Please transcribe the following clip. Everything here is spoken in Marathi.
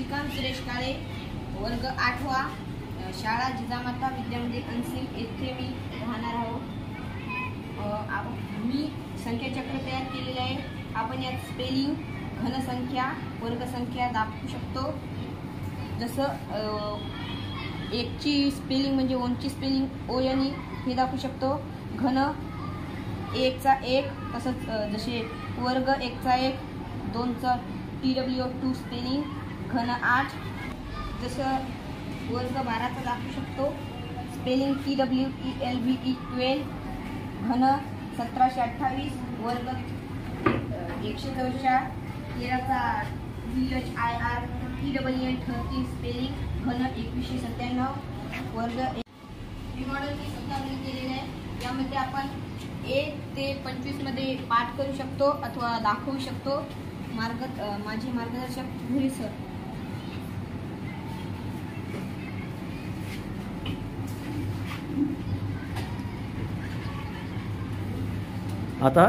श्रीकांत सुरेश काळे, वर्ग 8वा, शाळा जिजामाता विद्यामंदिर अनसिल येथे मी राहणार आहोत। मी संख्याचक्र तयार केलेले आहे। आपण यात स्पेलिंग, घनसंख्या, वर्गसंख्या दाखवू शकतो। जसं 1 ची स्पेलिंग म्हणजे 1 ची स्पेलिंग ONE हे दाखवू शकतो। घन 1 चा 1, तसंच जसे वर्ग 1 चा 1, 2 चा TWO2 स्पेलिंग, घन 8, जसं वर्ग 12 चा दाखवू शकतो स्पेलिंग TWELVE 12, घन 1728, वर्ग 114, 13 चा VHIR TEEN 13 स्पेलिंग, घन 2197, वर्ग मॉडेलची संख्यावली केलेले आहे। यामध्ये आपण 1 ते 25 मध्ये पाठ करू शकतो अथवा दाखवू शकतो। माझे मार्गदर्शक घुरी सर। आता